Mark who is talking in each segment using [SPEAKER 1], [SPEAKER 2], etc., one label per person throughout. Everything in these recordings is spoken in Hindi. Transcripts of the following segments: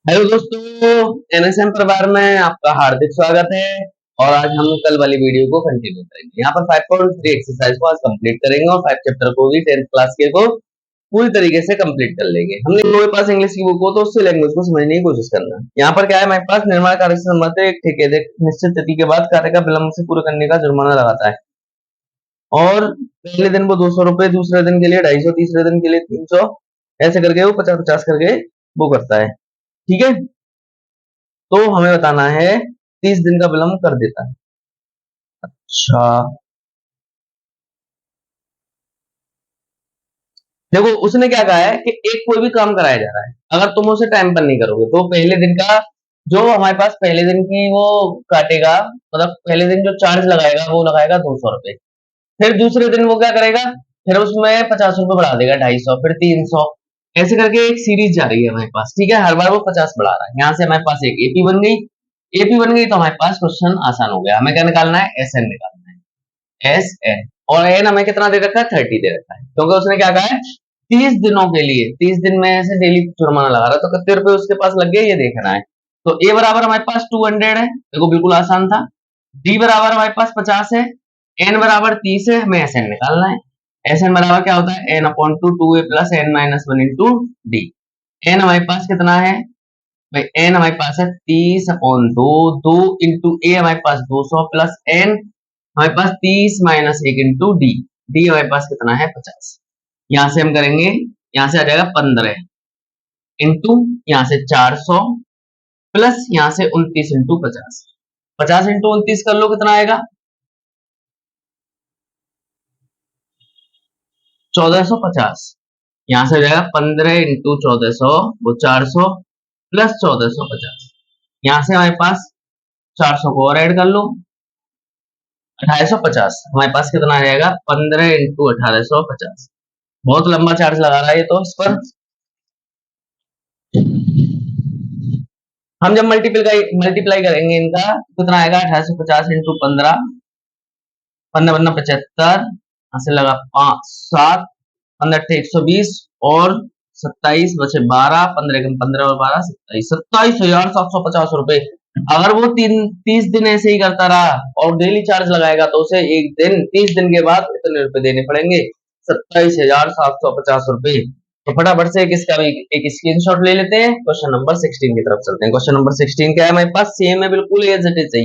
[SPEAKER 1] हेलो दोस्तों, एनएसएम परिवार में आपका हार्दिक स्वागत है। और आज हम कल वाली वीडियो को कंटिन्यू करेंगे। यहाँ पर 5.3 एक्सरसाइज को आज कंप्लीट करेंगे और 5 चैप्टर को भी 10th क्लास के को पूरी तरीके से कंप्लीट कर लेंगे। हमने मेरे पास इंग्लिश की बुक हो तो उससे लैंग्वेज को समझने की कोशिश करना। यहाँ पर क्या है, हमारे पास निर्माण कार्य से संबंधित एक ठेकेदार निश्चित तिथि के बाद कार्य का विलंब से पूरा करने का जुर्माना लगाता है। और पहले दिन वो 200 रुपए, दूसरे दिन के लिए 250, तीसरे दिन के लिए 300, ऐसे करके वो 50-50 करके वो करता है। ठीक है, तो हमें बताना है 30 दिन का विलंब कर देता है। अच्छा, देखो उसने क्या कहा है कि एक कोई भी काम कराया जा रहा है, अगर तुम उसे टाइम पर नहीं करोगे तो पहले दिन का जो हमारे पास पहले दिन की वो काटेगा, मतलब पहले दिन जो चार्ज लगाएगा वो लगाएगा 200 रुपए। फिर दूसरे दिन वो क्या करेगा, फिर उसमें 50 रुपए बढ़ा देगा, 250, फिर 300, ऐसे करके एक सीरीज जा रही है हमारे पास। ठीक है, हर बार वो 50 बढ़ा रहा है। यहाँ से हमारे पास एक एपी बन गई। एपी बन गई तो हमारे पास क्वेश्चन आसान हो गया। हमें क्या निकालना है, एस एन निकालना है, एस एन। और एन हमें कितना दे रखा है, 30 दे रखा है, क्योंकि उसने क्या कहा है 30 दिनों के लिए, 30 दिन में से डेली जुर्माना लगा रहा है, तो कितने रुपए उसके पास लग गए ये देखना है। तो ए बराबर हमारे पास 200 है, देखो बिल्कुल आसान था। डी बराबर हमारे पास 50 है, एन बराबर 30 है, हमें एस एन निकालना है। एस एन बराबर क्या होता है, एन अपॉन टू ए plus N minus one into D. N हमारे पास कितना है भाई, एन हमारे पास है 30 अपॉन दो, दो इंटू ए हमारे पास 200 प्लस एन हमारे पास 30 माइनस एक इंटू डी। डी हमारे पास कितना है 50। यहां से हम करेंगे, यहां से आ जाएगा 15 इंटू यहां से 400 प्लस यहां से 29 इंटू 50। 50 इंटू 29 कर लो, कितना आएगा 1450। यहां से हो जाएगा 15 इंटू 1400, वो 400 प्लस 1450। यहां से हमारे पास 400 को और ऐड कर लो, 1850। हमारे पास कितना आ जाएगा 15 इंटू 1850। बहुत लंबा चार्ज लगा रहा है ये तो। इस पर हम जब मल्टीप्लाई करेंगे इनका, कितना आएगा 1850 इंटू 15, 15 75, यहां से लगा 5 7, 15 120 और 27 बचे 12, 15 15 और 12 27, 27,750 रुपए। अगर वो 30 दिन ऐसे ही करता रहा और डेली चार्ज लगाएगा तो उसे एक दिन 30 दिन के बाद कितने रुपए देने पड़ेंगे, 27,750 रुपए। तो फटाफट से इसका भी एक स्क्रीनशॉट ले लेते हैं। क्वेश्चन नंबर 16 की तरफ चलते हैं। क्वेश्चन नंबर 16 क्या है हमारे पास, सेम है बिल्कुल, एज इट इज,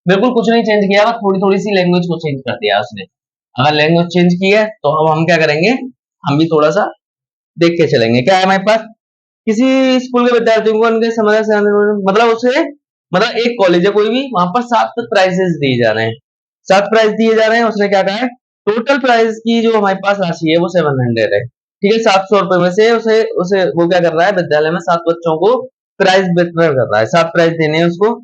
[SPEAKER 1] बिल्कुल कुछ नहीं चेंज किया, बस थोड़ी थोड़ी सी लैंग्वेज को चेंज कर दिया उसने। अगर लैंग्वेज चेंज की है तो अब हम क्या करेंगे, हम भी थोड़ा सा देख के चलेंगे। क्या है हमारे पास, किसी स्कूल के विद्यार्थियों को उनके समय से मतलब उसे, मतलब एक कॉलेज है कोई भी, वहां पर 7 प्राइजेस दिए जा रहे हैं, 7 प्राइज दिए जा रहे हैं। उसने क्या कहा है, टोटल प्राइज की जो हमारे पास राशि है वो 700 है। ठीक है, 700 रुपए में से उसे उसे वो क्या कर रहा है, विद्यालय में 7 बच्चों को प्राइज वितरण कर रहा है, 7 प्राइज देने हैं उसको।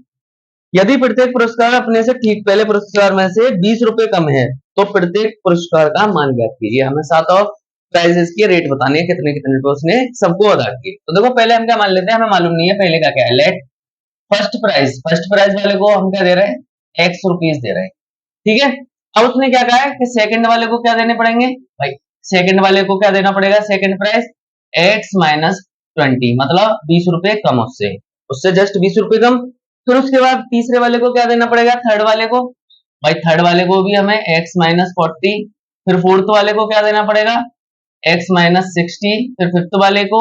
[SPEAKER 1] यदि प्रत्येक पुरस्कार अपने से ठीक पहले पुरस्कार में से 20 रुपए कम है तो प्रत्येक पुरस्कार का मान ज्ञात कीजिए। हमें 7 और प्राइजेस के रेट बताने हैं, कितने कितने रुपए उसने सबको अदा किए। तो देखो पहले हम क्या मान लेते हैं, हमें मालूम नहीं है पहले का क्या है। लेट फर्स्ट प्राइज वाले को हम क्या दे रहे हैं, एक्स रुपीज दे रहे हैं। ठीक है, अब उसने क्या कहा है कि सेकंड वाले को क्या देने पड़ेंगे भाई, सेकंड वाले को क्या देना पड़ेगा, सेकंड प्राइस एक्स माइनस 20, मतलब 20 रुपए कम उससे, उससे जस्ट 20 रुपए कम। फिर उसके बाद तीसरे वाले को क्या देना पड़ेगा, थर्ड वाले को, भाई थर्ड वाले को भी हमें एक्स माइनस 40। फिर फोर्थ वाले को क्या देना पड़ेगा, एक्स माइनस 60। फिर फिफ्थ वाले को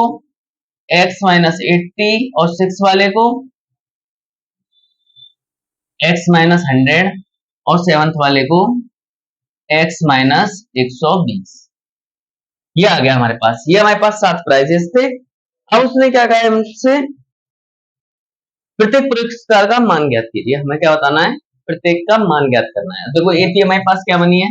[SPEAKER 1] एक्स माइनस 80 और सिक्स वाले को एक्स माइनस 100 और सेवंथ वाले को एक्स माइनस 120। ये आ गया हमारे पास, ये हमारे पास 7 प्राइजेस थे। अब उसने क्या कहा है हमसे, प्रत्येक पुरस्कार का मान ज्ञात कीजिए। हमें क्या बताना है, प्रत्येक का मान ज्ञात करना है। देखो एपी हमारे पास क्या बनी है,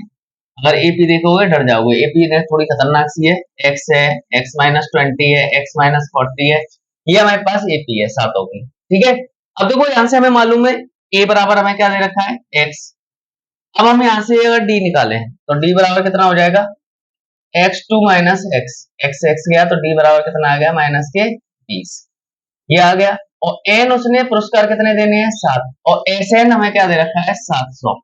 [SPEAKER 1] अगर एपी देखोगे डर जाओगे, एपी ने थोड़ी खतरनाक सी है, एक्स है, एक्स माइनस 20 है, एक्स माइनस 40 है, ये हमारे पास एपी है सातों की। ठीक है, अब देखो यहां से हमें मालूम है ए बराबर हमें क्या दे रखा है, एक्स। अब हम यहां से अगर डी निकालें तो डी बराबर कितना हो जाएगा, x two minus x, x x गया तो डी बराबर कितना आ गया, माइनस के 20, ये आ गया। और एन उसने पुरस्कार कितने देने हैं, 7, और एस एन हमें क्या दे रखा है 700।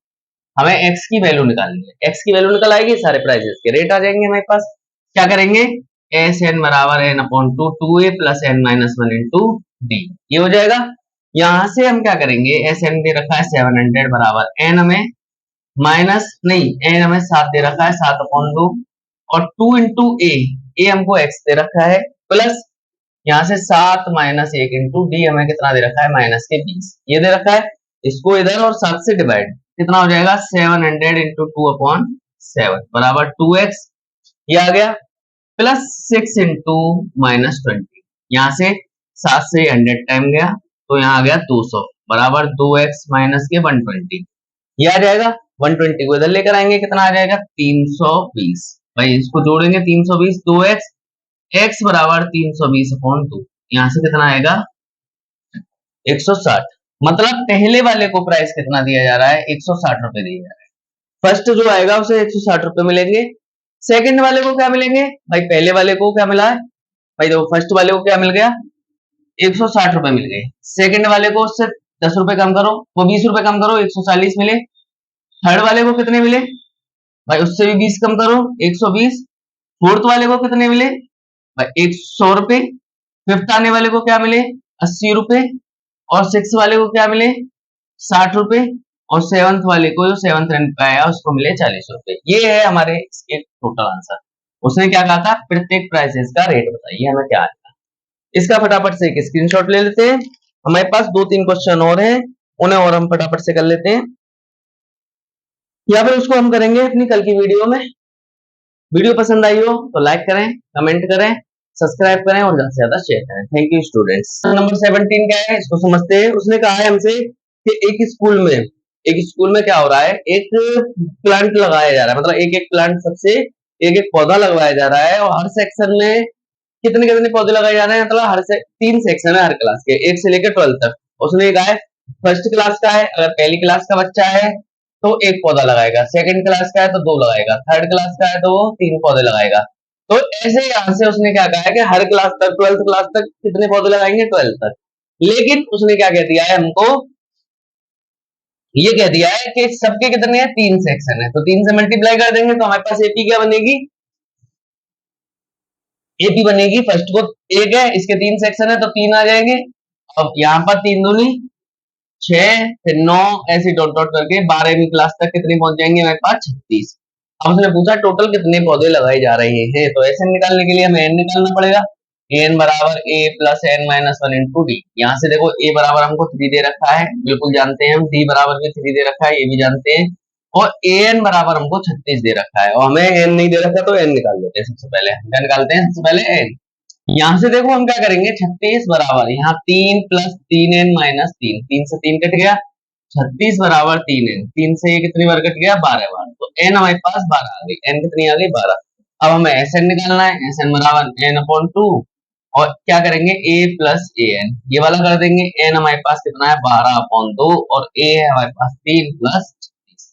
[SPEAKER 1] हमें एक्स की वैल्यू निकालनी है, एक्स की वैल्यू निकल आएगी, सारे प्राइजेस के रेट आ जाएंगे हमारे पास। क्या करेंगे, एस एन बराबर एन अपॉन टू, टू ए plus N minus one into d, ये हो जाएगा। यहां से हम क्या करेंगे, एस एन दे रखा है 700 बराबर एन हमें माइनस नहीं, एन हमें 7 दे रखा है 7/2 और 2 इंटू ए हमको एक्स दे रखा है प्लस यहाँ से 7 माइनस 1 इंटू डी हमें कितना दे रखा है माइनस के 20 ये दे रखा है। इसको इधर और 7 से डिवाइड कितना हो जाएगा 700 इंटू 2/7 बराबर 2x, ये आ गया प्लस 6 इंटू माइनस 20, यहाँ से 7 से 100 टाइम गया तो यहाँ आ गया 200 बराबर 2x माइनस के 120, ये आ जाएगा। 120 को इधर लेकर आएंगे कितना आ जाएगा 320, भाई इसको जोड़ेंगे 320 2x x बराबर 320/2, यहाँ से कितना आएगा 160, मतलब पहले वाले को प्राइस कितना दिया जा रहा है 160 रुपए दिया जा रहा है। फर्स्ट जो आएगा उसे 160 रुपए मिलेंगे, सेकंड वाले को क्या मिलेंगे भाई, पहले वाले को क्या मिला है भाई, देखो फर्स्ट वाले को क्या मिल गया 160 रुपए मिल गए, सेकंड वाले को उससे 10 रुपए कम करो वो 20 रुपए कम करो 140 मिले, थर्ड वाले को कितने मिले भाई उससे भी 20 कम करो 120, फोर्थ वाले को कितने मिले भाई 100 रुपए, फिफ्थ आने वाले को क्या मिले 80 रुपए और सिक्स वाले को क्या मिले 60 रुपए और सेवंथ वाले को जो सेवंथ रैंक पे आया उसको मिले 40 रुपए। ये है हमारे इसके टोटल आंसर। उसने क्या कहा था प्रत्येक प्राइसेस का रेट बताइए हमें क्या आएगा। इसका फटाफट से एक स्क्रीनशॉट ले लेते हैं, हमारे पास 2-3 क्वेश्चन और हैं उन्हें और हम फटाफट से कर लेते हैं या फिर उसको हम करेंगे अपनी कल की वीडियो में। वीडियो पसंद आई हो तो लाइक करें, कमेंट करें, सब्सक्राइब करें और ज्यादा से ज्यादा शेयर करें। Thank you students. नंबर 17 क्या है इसको समझते हैं। उसने कहा है हमसे कि एक स्कूल में क्या हो रहा है, एक प्लांट लगाया जा रहा है, मतलब एक प्लांट सबसे एक पौधा लगवाया जा रहा है और हर सेक्शन में कितने कितने पौधे लगाए जा रहे हैं, मतलब हर से 3 सेक्शन है हर क्लास के 1 से लेकर 12 तक। उसने कहा है फर्स्ट क्लास का है, अगर पहली क्लास का बच्चा है तो 1 पौधा लगाएगा, सेकंड क्लास का है तो 2 लगाएगा, थर्ड क्लास का है तो वो 3 पौधे लगाएगा। तो ऐसे यहां से उसने क्या कहा है कि हर क्लास तक 12th क्लास तक कितने पौधे लगाएंगे 12 तक। लेकिन उसने क्या कह दिया है हमको, ये कह दिया है कि सबके कितने हैं 3 सेक्शन है, तो 3 से मल्टीप्लाई कर देंगे तो हमारे पास एपी क्या बनेगी, एपी बनेगी फर्स्ट को 1 है, इसके 3 सेक्शन है तो 3 आ जाएंगे। अब यहाँ पर 3 दूनी 6 फिर 9 ऐसे डॉट डॉट करके 12वीं क्लास तक कितने पहुंच जाएंगे हमारे पास 36। अब उसने पूछा टोटल कितने पौधे लगाए जा रहे हैं, तो ऐसे निकालने के लिए हमें एन निकालना पड़ेगा। एन बराबर A plus N minus 1 into D. यहाँ से देखो ए बराबर हमको 3 दे रखा है, बिल्कुल जानते हैं हम, डी बराबर भी 3 दे रखा है, ये भी जानते हैं, और ए एन बराबर हमको 36 दे रखा है और हमें एन नहीं दे रखा तो एन निकाल लेते हैं। सबसे पहले क्या निकालते हैं, सबसे पहले एन। यहाँ से देखो हम क्या करेंगे 36 बराबर यहाँ 3 प्लस 3n माइनस 3, 3 से 3 कट गया, 36 बराबर 3n, 3 से ये कितनी बार कट गया 12 बार, तो n हमारे पास 12 आ गई, n कितनी आ गई 12। अब हमें Sn निकालना है, Sn बराबर n/2 और क्या करेंगे a प्लस an, ये वाला कर देंगे, n हमारे पास कितना है 12/2 और a है हमारे पास 3 प्लस 36,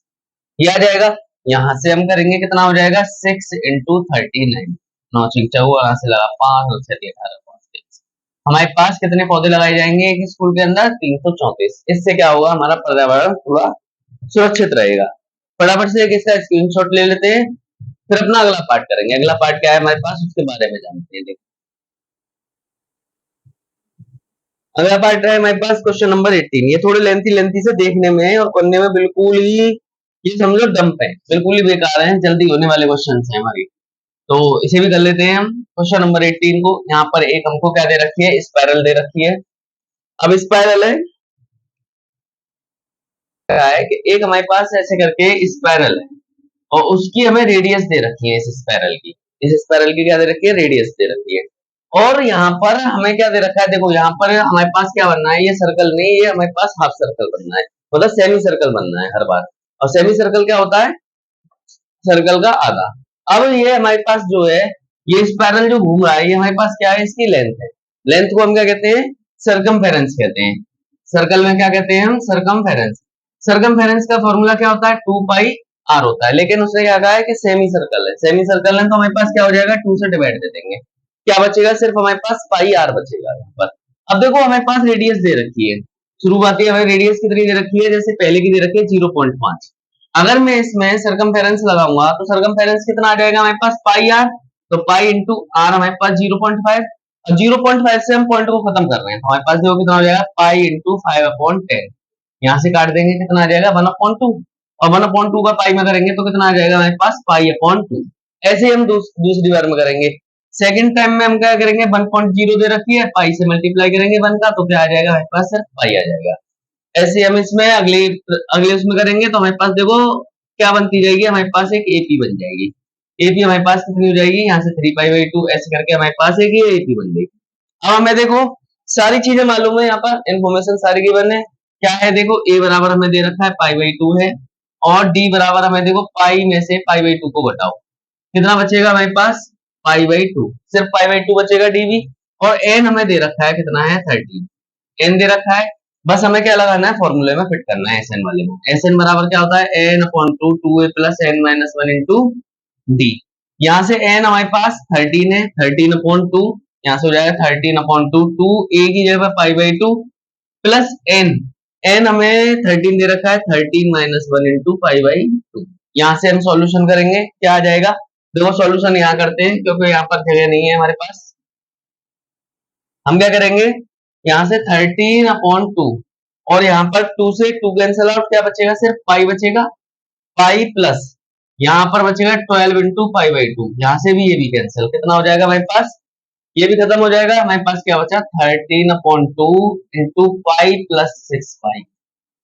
[SPEAKER 1] ये आ जाएगा। यहाँ से हम करेंगे कितना हो जाएगा 6 इंटू 39, 9 6 यहाँ से लगा 5 और 6 18 5, हमारे पास कितने पौधे लगाए जाएंगे एक स्कूल के अंदर 334। इससे क्या होगा हमारा पर्यावरण पूरा सुरक्षित रहेगा। फटाफट से एक इसका स्क्रीनशॉट ले लेते हैं, फिर अपना अगला पार्ट करेंगे। अगला पार्ट क्या है हमारे पास उसके बारे में जानते हैं। देखो अगला पार्ट है हमारे पास क्वेश्चन नंबर 18। ये थोड़े लेंथी से देखने में और पढ़ने में बिल्कुल ही ये समझो डंप है, बिल्कुल ही बेकार है, जल्दी होने वाले क्वेश्चन है हमारी, तो इसे भी कर लेते हैं हम। क्वेश्चन नंबर 18 को यहाँ पर एक हमको क्या दे रखी है, स्पाइरल दे रखी है। अब स्पाइरल है कि एक हमारे पास ऐसे करके स्पाइरल है और उसकी हमें रेडियस दे रखी है, इस स्पाइरल की क्या दे रखी है रेडियस दे रखी है। और यहाँ पर हमें क्या दे रखा है, देखो यहाँ पर हमारे पास क्या बनना है, ये सर्कल नहीं, ये हमारे पास हाफ सर्कल बनना है, मतलब सेमी सर्कल बनना है हर बार। और सेमी सर्कल क्या होता है, सर्कल का आधा। अब ये हमारे पास जो है ये स्पाइरल जो घूम रहा है ये हमारे पास क्या है, इसकी लेंथ है। लेंथ को हम क्या कहते हैं, सर्कमफेरेंस कहते हैं। सर्कल में क्या कहते हैं हम, सर्कमफेरेंस। सर्कमफेरेंस का फॉर्मूला क्या होता है 2 पाई आर होता है, लेकिन उसने क्या कहा है कि सेमी सर्कल है, सेमी सर्कल है तो हमारे पास क्या हो जाएगा 2 से डिवाइड दे देंगे, क्या बचेगा सिर्फ हमारे पास पाई आर बचेगा यहाँ पर। अब देखो हमारे पास रेडियस दे रखी है, शुरुआती हमें रेडियस कितनी दे रखी है, जैसे पहले की दे रखी है 0.5। अगर मैं इसमें सर्कमफेरेंस लगाऊंगा तो सर्कमफेरेंस कितना आ जाएगा हमारे पास पाई आर, तो पाई इंटू आर हमारे पास 0.5 और 0.5 से हम पॉइंट को खत्म कर रहे हैं, तो हमारे पास देखो कितना हो जाएगा, पाई इंटू 5/10। यहाँ से काट देंगे, कितना आ जाएगा 1/2, और 1/2 का पाई में करेंगे तो कितना आ जाएगा हमारे पास, पाई/2। ऐसे ही हम दूसरी बार में करेंगे। सेकंड टाइम में हम क्या करेंगे, 1.0 दे रखी है, पाई से मल्टीप्लाई करेंगे 1 का, तो क्या आ जाएगा हमारे पास, सिर्फ पाई आ जाएगा। ऐसे ही हम इसमें अगले अगले उसमें करेंगे, तो हमारे पास देखो क्या बनती जाएगी, हमारे पास एक एपी बन जाएगी। एपी हमारे पास कितनी हो जाएगी, यहाँ से 3π/2 ऐसे करके हमारे पास एक ये एपी बन जाएगी। अब हमें देखो सारी चीजें मालूम है, यहाँ पर इन्फॉर्मेशन सारी गिवन है। क्या है, देखो ए बराबर हमें दे रखा है पाई/2 है, और डी बराबर हमें देखो पाई में से पाई/2 को घटाओ, कितना बचेगा हमारे पास, पाई/2, सिर्फ पाई/2 बचेगा डीवी। और एन हमें दे रखा है, कितना है 13, एन दे रखा है। बस हमें क्या लगाना है, फॉर्मूले में फिट करना है एसएन वाले में। एसएन बराबर क्या होता है, n/2 2a plus n-1 into D. यहाँ से n हमारे पास 13 है, 13/2, यहाँ से हो जाएगा 13/2, 2a की जगह पर पाई/2 प्लस n, n हमें 13 दे रखा है, 13-1 इंटू पाई/2। यहाँ से हम सॉल्यूशन करेंगे, क्या आ जाएगा, देखो सॉल्यूशन यहाँ करते हैं क्योंकि यहाँ पर जगह नहीं है हमारे पास। हम क्या करेंगे, यहाँ से 13/2, और यहाँ पर 2 से 2 कैंसिल आउट, क्या बचेगा, सिर्फ पाई बचेगा, पाई प्लस यहाँ पर बचेगा 12 इंटू पाई/2, यहाँ से भी ये भी कैंसिल, कितना हो जाएगा हमारे पास, ये भी खत्म हो जाएगा। हमारे पास क्या बचा, 13/2 इंटू पाई प्लस 6 पाई,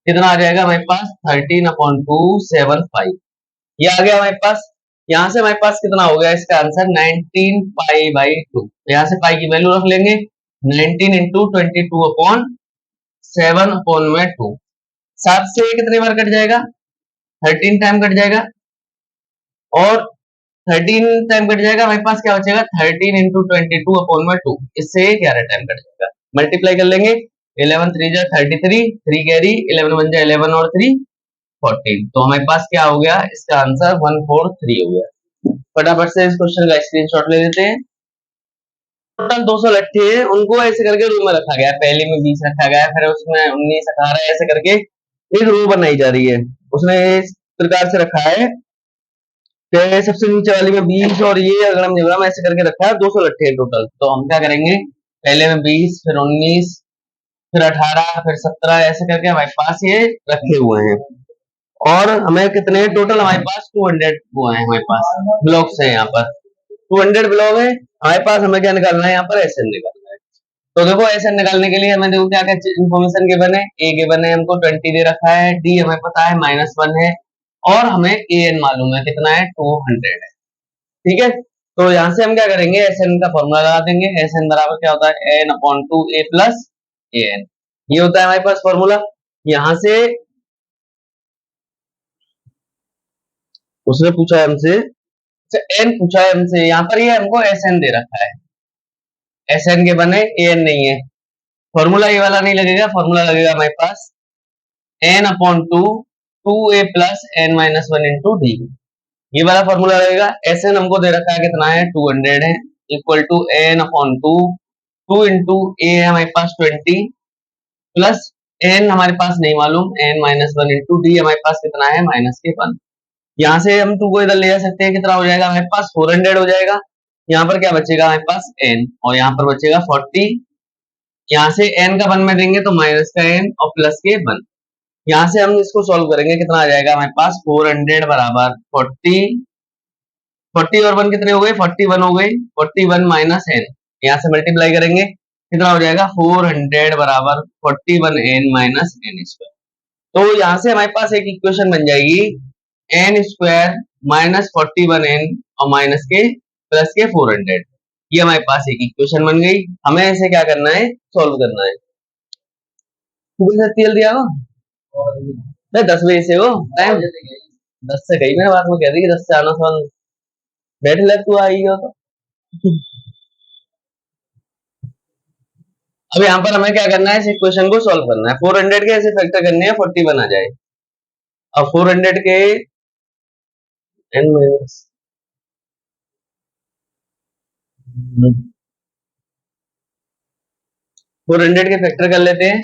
[SPEAKER 1] कितना आ जाएगा हमारे पास, 13/2 7 पाई, ये आ गया हमारे पास। यहाँ से हमारे पास कितना हो गया, इसका आंसर 19π/2। यहाँ से पाई की वैल्यू रख लेंगे, 19 इंटू 22/7/2। 7 से ये कितने बार कट जाएगा, 13 टाइम कट जाएगा, और 13 टाइम कट जाएगा, हमारे पास क्या बचेगा, 13 इंटू 22/2, इससे 11 टाइम कट जाएगा। मल्टीप्लाई कर लेंगे, 11 3 जा 33, 3 कैरी, 11 1 जा 11 और 3 14, तो हमारे पास क्या हो गया, इसका आंसर 143 हो गया। फटाफट से इस क्वेश्चन का स्क्रीनशॉट ले लेते हैं। टोटल 200 लट्ठे हैं, उनको ऐसे करके रो में रखा गया है, पहले में 20 रखा गया है, फिर उसमें 19 18 ऐसे करके एक रो बनाई जा रही है। उसने इस प्रकार से रखा है कि सबसे नीचे वाली में 20 और ये अगड़म जगड़म ऐसे करके रखा है, 200 लट्ठे हैं टोटल। तो हम क्या करेंगे, पहले में 20, फिर 19, फिर 18, फिर 17 ऐसे करके हमारे पास ये रखे हुए हैं। और हमें कितने टोटल, हमारे पास 200 वो है, हमारे पास ब्लॉक्स है, यहाँ पर 200 ब्लॉक है हमारे पास। हमें क्या निकालना है, यहाँ पर एसएन निकालना है। तो देखो एसएन निकालने के लिए हमें देखो क्या क्या इन्फॉर्मेशन गिवन है, ए गिवन है हमको 20 दे रखा है, डी हमें पता है -1 है, और हमें ए एन मालूम है कितना है, 200 है। ठीक है, तो यहाँ से हम क्या करेंगे, एसएन का फॉर्मूला लगा देंगे। एसएन बराबर क्या होता है, n/2 a plus A N, ये होता है हमारे पास फॉर्मूला। यहाँ से उसने पूछा है हमसे, एन पूछा है हमसे, यहाँ पर ये हमको एस एन दे रखा है, एस एन के बने ए एन नहीं है। फॉर्मूला ये वाला नहीं लगेगा, फॉर्मूला लगेगा हमारे पास n/2 2a plus n-1 into d, ये वाला फॉर्मूला लगेगा। एस एन हमको दे रखा है कितना है, 200 है, इक्वल टू n/2 2 इंटू ए है हमारे पास 20 प्लस एन हमारे पास नहीं मालूम, n-1 इंटू डी हमारे पास कितना है, -1। यहाँ से हम 2 को इधर ले जा सकते हैं, कितना हो जाएगा हमारे पास, 400 हो जाएगा। यहाँ पर क्या बचेगा हमारे पास, n, और यहाँ पर बचेगा 40। यहाँ से n का 1 में देंगे तो माइनस का n और प्लस के 1। यहाँ से हम इसको सॉल्व करेंगे, कितना आ जाएगा हमारे पास, 400 बराबर 40, 40 और 1 कितने हो गए, 41 हो गई, 41 माइनस n, यहाँ से मल्टीप्लाई करेंगे, कितना हो जाएगा, 400 बराबर 41n माइनस n स्क्वायर। तो यहाँ से हमारे पास एक इक्वेशन बन जाएगी, n स्क्वायर माइनस 41n और माइनस के प्लस के 400, ये हमारे पास एक इक्वेशन बन गई। हमें इसे क्या करना है, सॉल्व करना है। तेल दिया हो मैं 10 बजे से हो टाइम, 10 से गई, मैंने बात में कह दी कि 10 से आना सवाल, बैठ ले तू आई हो तो। अब यहाँ पर हमें क्या करना है, इस इक्वेशन को सॉल्व करना है। 400 के ऐसे फैक्टर करने हैं 41 आ जाए। अब 400 के n माइनस 400 के फैक्टर कर लेते हैं।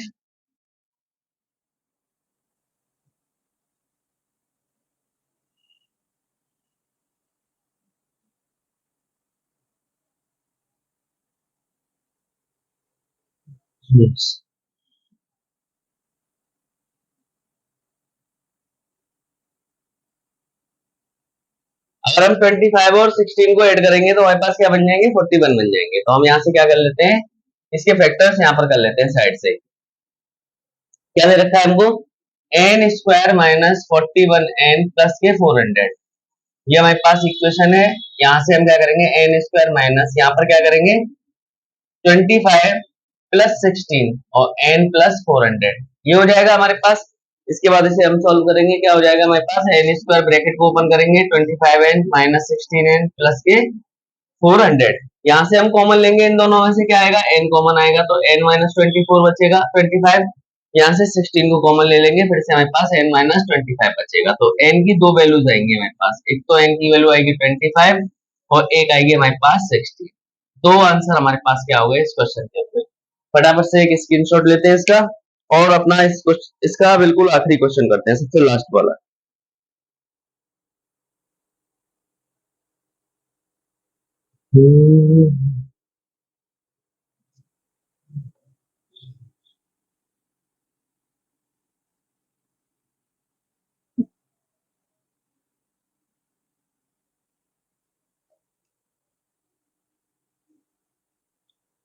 [SPEAKER 1] अगर हम 25 और 16 को ऐड करेंगे तो हमारे पास क्या बन जाएंगे, 41 बन जाएंगे। तो हम यहाँ से क्या कर लेते हैं, इसके फैक्टर्स यहाँ पर कर लेते हैं साइड से। क्या दे रखा है हमको, N square minus 41n plus के 400, ये हमारे पास इक्वेशन है। यहाँ से हम क्या करेंगे, एन स्क्वायर माइनस यहाँ पर क्या करेंगे 25 प्लस 16 और n प्लस 400, ये हो जाएगा हमारे पास। इसके बाद इसे हम सॉल्व करेंगे, क्या हो जाएगा हमारे पास, एन स्क्वायर ब्रैकेट को ओपन करेंगे 25n माइनस 16n प्लस के 400, यहाँ से हम कॉमन लेंगे, इन दोनों में से क्या आएगा, n कॉमन आएगा तो n माइनस 24 बचेगा 25, यहाँ से 16 को कॉमन ले लेंगे, फिर से हमारे पास n माइनस 25 बचेगा। तो n की दो वैल्यूज आएंगी हमारे पास, एक तो n की वैल्यू आएगी 25 और एक आएगी हमारे पास 16। दो आंसर हमारे पास क्या हो गए इस क्वेश्चन के ऊपर। फटाफट से एक स्क्रीनशॉट लेते हैं इसका और अपना इसका बिल्कुल आखिरी क्वेश्चन करते हैं, सबसे लास्ट वाला।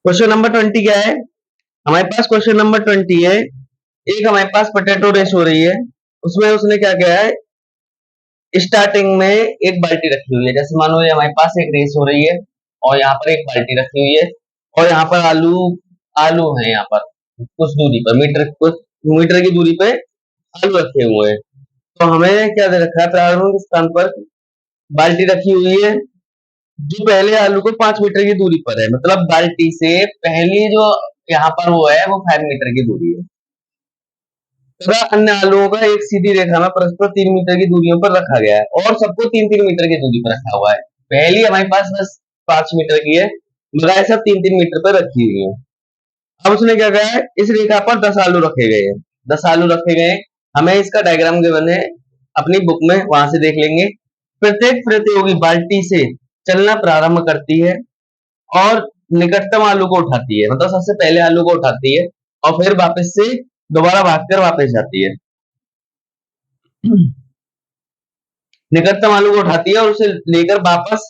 [SPEAKER 1] क्वेश्चन नंबर 20 क्या है हमारे पास, क्वेश्चन नंबर 20 है, एक हमारे पास पोटैटो रेस हो रही है, उसमें उसने क्या किया है, स्टार्टिंग में एक बाल्टी रखी हुई है, जैसे मानो ये हमारे पास एक रेस हो रही है और यहाँ पर एक बाल्टी रखी हुई है और यहाँ पर आलू आलू है, यहाँ पर कुछ दूरी पर कुछ मीटर की दूरी पे आलू रखे हुए हैं। तो हमें क्या दे रखा है, प्रारंभिक स्थान पर बाल्टी रखी हुई है जो पहले आलू को 5 मीटर की दूरी पर है, मतलब बाल्टी से पहली जो यहाँ पर वो है वो 5 मीटर की दूरी है। तथा अन्य आलुओं का एक सीधी रेखा में परस्पर 3 मीटर की दूरियों पर रखा गया है और सबको 3-3 मीटर की दूरी पर रखा हुआ है। पहली हमारे पास बस 5 मीटर की है, मगर सब 3-3 मीटर पर रखी हुई है। अब उसने क्या कहा है, इस रेखा पर 10 आलू रखे गए हैं, 10 आलू रखे गए, हमें इसका डायग्राम के बने अपनी बुक में, वहां से देख लेंगे। प्रत्येक प्रतियोगी बाल्टी से चलना प्रारंभ करती है और निकटतम आलू को उठाती है, मतलब सबसे पहले आलू को उठाती है और फिर वापस से दोबारा भागकर वापस जाती है। निकटतम आलू को उठाती है और उसे लेकर वापस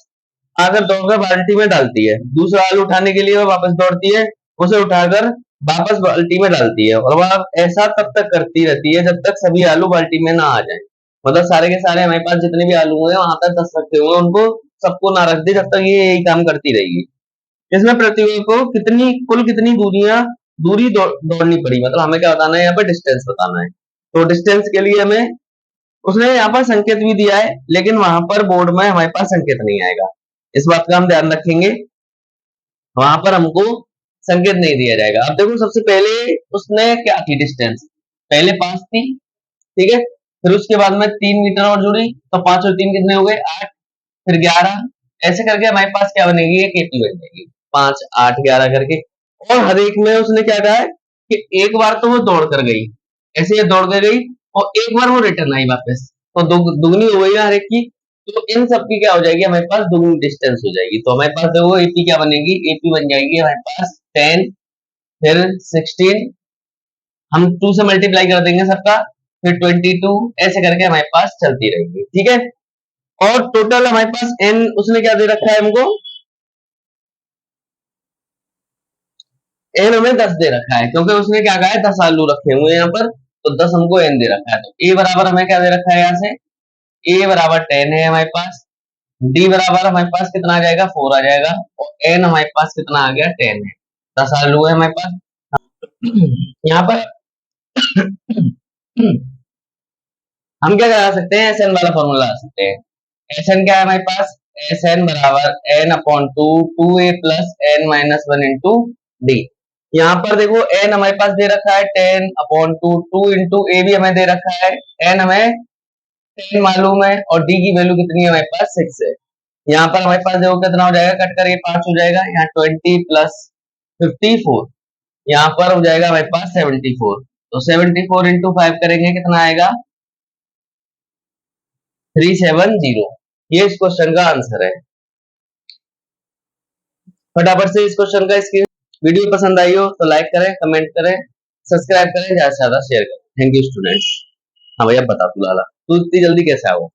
[SPEAKER 1] आकर दौड़कर बाल्टी में डालती है। दूसरा आलू उठाने के लिए वह वापस दौड़ती है, उसे उठाकर वापस बाल्टी में डालती है और वह ऐसा तब तक करती रहती है जब तक सभी आलू बाल्टी में ना आ जाए। मतलब सारे के सारे हमारे पास जितने भी आलू हैं वहां तक 10 रखे हुए, उनको सबको ना रख दे जब तक ये यही काम करती रहेगी। इसमें प्रतियोगी को कितनी दूरी दौड़नी पड़ी, मतलब हमें क्या बताना है, यहाँ पे डिस्टेंस बताना है। तो डिस्टेंस के लिए हमें उसने यहाँ पर संकेत भी दिया है, लेकिन वहां पर बोर्ड में हमारे पास संकेत नहीं आएगा, इस बात का हम ध्यान रखेंगे, वहां पर हमको संकेत नहीं दिया जाएगा। अब देखो सबसे पहले उसने क्या थी डिस्टेंस, पहले 5 थी, ठीक है, फिर उसके बाद में 3 मीटर और जुड़ी, तो 5 और 3 कितने हो गए 8, फिर 11, ऐसे करके हमारे पास क्या बनेगी, एक एपी बन जाएगी, 5 8 11 करके। और हर एक में उसने क्या कहा है कि एक बार तो वो दौड़ कर गई, ऐसे ये दौड़ कर गई और एक बार वो रिटर्न आई वापस, तो दुगनी हो गई ना हर एक की। तो इन सब की क्या हो जाएगी, हमारे पास दुगनी डिस्टेंस हो जाएगी। तो हमारे पास देखो एपी क्या बनेगी, एपी बन जाएगी हमारे पास 10, फिर 16, हम 2 से मल्टीप्लाई कर देंगे सबका, फिर 22, ऐसे करके हमारे पास चलती रहेगी, ठीक है। और टोटल हमारे पास एन उसने क्या दे रखा है हमको, एन हमें 10 दे रखा है, क्योंकि उसने क्या कहा है 10 आलू रखे हुए हैं यहाँ पर, तो 10 हमको एन दे रखा है। तो ए बराबर हमें क्या दे रखा है, यहाँ से ए बराबर 10 है हमारे पास, डी बराबर हमारे पास कितना आ जाएगा 4 आ जाएगा, और एन हमारे पास कितना आ गया 10 है, 10 आलू है हमारे पास। यहाँ पर हम क्या करा सकते हैं, एस एन वाला फॉर्मूला ला सकते हैं। एस एन क्या है हमारे पास, एस एन बराबर एन अपॉन टू ए plus N minus 1 into D. यहाँ पर देखो एन हमारे पास दे रखा है 10 अपॉन टू इंटू ए भी हमें दे रखा है, एन हमें 10 मालूम है और डी की वैल्यू कितनी है हमारे पास 6 है। यहाँ पर हमारे पास देखो कितना हो जाएगा, कट करके 5 हो जाएगा, यहाँ 20 प्लस 54, यहाँ पर हो जाएगा हमारे पास 74। तो 74 इंटू 5 करेंगे कितना आएगा 370, ये इस क्वेश्चन का आंसर है। फटाफट से इस क्वेश्चन का स्क्रीन वीडियो पसंद आई हो तो लाइक करें, कमेंट करें, सब्सक्राइब करें, ज्यादा से ज्यादा शेयर करें। Thank you students. हाँ भैया बता तू लाला, तू इतनी जल्दी कैसे आओ?